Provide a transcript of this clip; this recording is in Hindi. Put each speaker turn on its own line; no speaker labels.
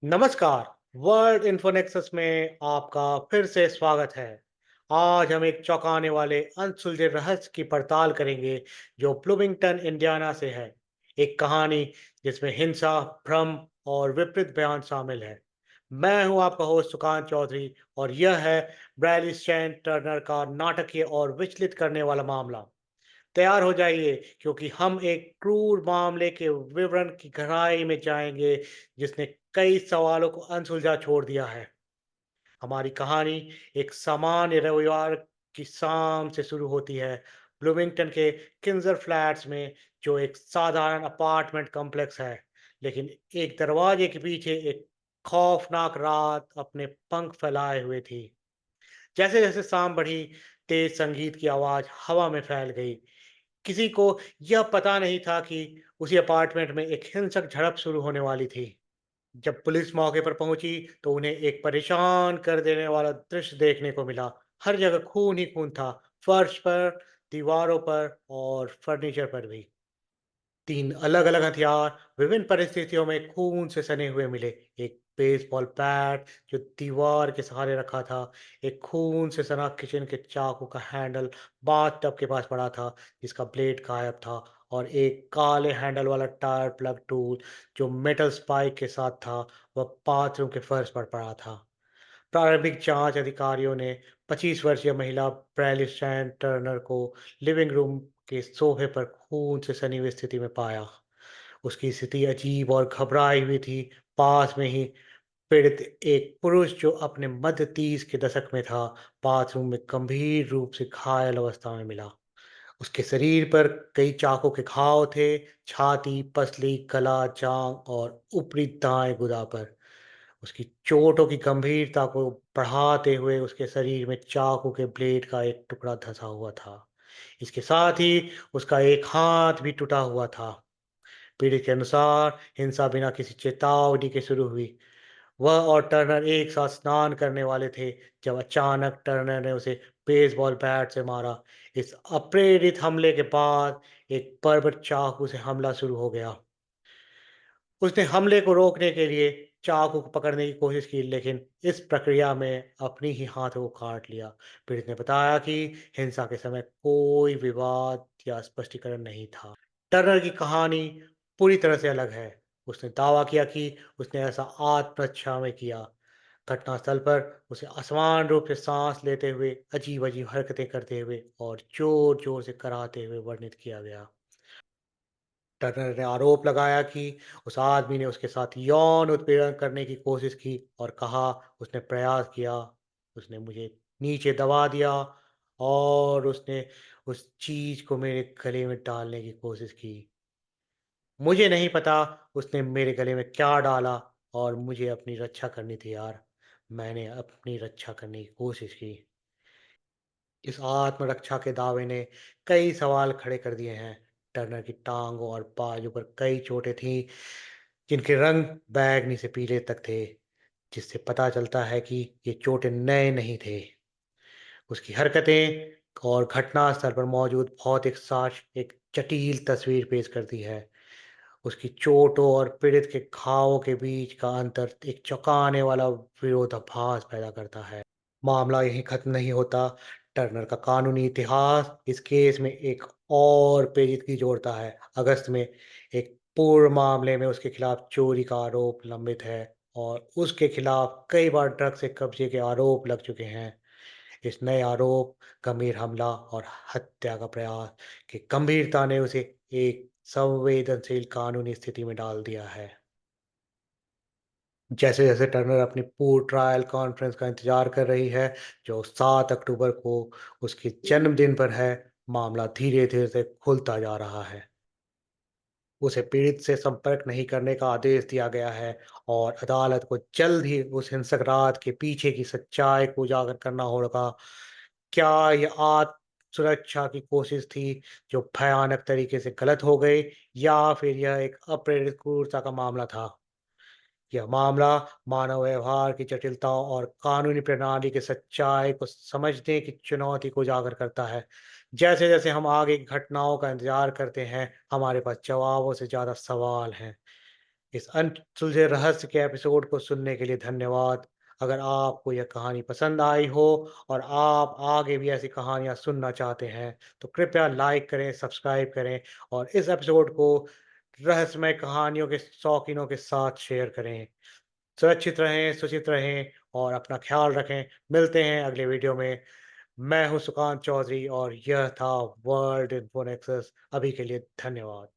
नमस्कार। वर्ल्ड इन्फोनेक्सस में आपका फिर से स्वागत है। आज हम एक चौंकाने वाले अनसुलझे रहस्य की पड़ताल करेंगे जो ब्लूमिंगटन इंडियाना से है। एक कहानी जिसमें हिंसा, भ्रम और विपरीत बयान शामिल है। मैं हूं आपका होस्ट सुकांत चौधरी और यह है ब्रैली स्टैन टर्नर का नाटकीय और विचलित करने वाला मामला। तैयार हो जाइए क्योंकि हम एक क्रूर मामले के विवरण की गहराई में जाएंगे जिसने कई सवालों को अनसुलझा छोड़ दिया है। हमारी कहानी एक सामान्य रविवार की शाम से शुरू होती है ब्लूमिंगटन के किंजर फ्लैट्स में, जो एक साधारण अपार्टमेंट कॉम्प्लेक्स है। लेकिन एक दरवाजे के पीछे एक खौफनाक रात अपने पंख फैलाए हुए थी। जैसे जैसे शाम बढ़ी, तेज संगीत की आवाज हवा में फैल गई। किसी को यह पता नहीं था कि उसी अपार्टमेंट में एक हिंसक झड़प शुरू होने वाली थी। जब पुलिस मौके पर पहुंची तो उन्हें एक परेशान कर देने वाला दृश्य देखने को मिला। हर जगह खून ही खून था, फर्श पर, दीवारों पर और फर्नीचर पर भी। तीन अलग-अलग हथियार विभिन्न परिस्थितियों में खून से सने हुए मिले। एक बेसबॉल बैट जो दीवार के सहारे रखा था, एक खून से सना किचन के चाकू का हैंडल बाथटब के पास पड़ा था जिसका ब्लेड गायब था, और एक काले हैंडल वाला टायर प्लग टूल जो मेटल स्पाइक के साथ था, वह बाथरूम के फर्श पर पड़ा था। प्रारंभिक जांच अधिकारियों ने 25 वर्षीय महिला ब्रैलिस्टैन टर्नर को लिविंग रूम के सोफे पर खून से सनी हुई स्थिति में पाया। उसकी स्थिति अजीब और घबराई हुई थी। पास में ही पीड़ित एक पुरुष जो अपने मध्य 30 के दशक में था, बाथरूम में गंभीर रूप से घायल अवस्था में मिला। उसके शरीर पर कई चाकू के घाव थे, छाती, पसली, गला, जांघ और ऊपरी दाएं गुदा पर। उसकी चोटों की गंभीरता को बढ़ाते हुए उसके शरीर में चाकू के ब्लेड का एक टुकड़ा धंसा हुआ था। इसके साथ ही उसका एक हाथ भी टूटा हुआ था। पीड़ित के अनुसार हिंसा बिना किसी चेतावनी के शुरू हुई। वह और टर्नर एक साथ स्नान करने वाले थे जब अचानक टर्नर ने उसे बेसबॉल बैट से मारा। इस अप्रेरित हमले के बाद एक बर्बर चाकू से हमला शुरू हो गया। उसने हमले को रोकने के लिए चाकू को पकड़ने की कोशिश की, लेकिन इस प्रक्रिया में अपनी ही हाथों को काट लिया। पीड़ित ने बताया कि हिंसा के समय कोई विवाद या स्पष्टीकरण नहीं था। टर्नर की कहानी पूरी तरह से अलग है। उसने दावा किया कि उसने ऐसा आत्मरक्षा में किया। घटनास्थल पर उसे असमान रूप से सांस लेते हुए, अजीब अजीब हरकतें करते हुए और जोर जोर से कराहते हुए वर्णित किया गया। टर्नर ने आरोप लगाया कि उस आदमी ने उसके साथ यौन उत्पीड़न करने की कोशिश की और कहा, उसने प्रयास किया, उसने मुझे नीचे दबा दिया और उसने उस चीज को मेरे गले में डालने की कोशिश की। मुझे नहीं पता उसने मेरे गले में क्या डाला, और मुझे अपनी रक्षा करनी थी यार। मैंने अपनी रक्षा करने की कोशिश की। इस आत्मरक्षा के दावे ने कई सवाल खड़े कर दिए हैं। टर्नर की टांगों और बाजू पर कई चोटें थीं जिनके रंग बैंगनी से पीले तक थे, जिससे पता चलता है कि ये चोटें नए नहीं थे। उसकी हरकतें और घटनास्थल पर मौजूद भौतिक साक्ष्य एक जटिल तस्वीर पेश करती है। उसकी चोटों और पीड़ित के घावों के बीच का अंतर एक चौंकाने वाला विरोधाभास पैदा करता है। मामला यहीं खत्म नहीं होता। टर्नर का कानूनी इतिहास इस केस में एक और पेचीदगी जोड़ता है। अगस्त में एक पूर्व मामले में उसके खिलाफ चोरी का आरोप लंबित है और उसके खिलाफ कई बार ड्रग्स से कब्जे के आरोप लग चुके हैं। इस नए आरोप, गंभीर हमला और हत्या का प्रयास की गंभीरता ने उसे एक संवेदनशील कानूनी स्थिति में डाल दिया है। जैसे जैसे टर्नर अपनी पूर्ण ट्रायल कॉन्फ्रेंस का इंतजार कर रही है, जो 7 अक्टूबर को उसके जन्मदिन पर है, मामला धीरे धीरे से खुलता जा रहा है। उसे पीड़ित से संपर्क नहीं करने का आदेश दिया गया है और अदालत को जल्द ही उस हिंसक रात के पीछे की सच्चाई को उजागर करना होगा। क्या यह आत्म सुरक्षा की कोशिश थी जो भयानक तरीके से गलत हो गई, या फिर यह एक अप्रेरित क्रूरता का मामला था? यह मामला मानव व्यवहार की जटिलताओं और कानूनी प्रणाली की सच्चाई को समझने की चुनौती को उजागर करता है। जैसे जैसे हम आगे की घटनाओं का इंतजार करते हैं, हमारे पास जवाबों से ज्यादा सवाल हैं। इस अनसुलझे रहस्य के एपिसोड को सुनने के लिए धन्यवाद। अगर आपको यह कहानी पसंद आई हो और आप आगे भी ऐसी कहानियाँ सुनना चाहते हैं, तो कृपया लाइक करें, सब्सक्राइब करें और इस एपिसोड को रहस्यमय कहानियों के शौकीनों के साथ शेयर करें। सुरक्षित रहें, सुचित रहें और अपना ख्याल रखें। मिलते हैं अगले वीडियो में। मैं हूँ सुकांत चौधरी और यह था वर्ल्ड इन्फो नेक्सस। अभी के लिए धन्यवाद।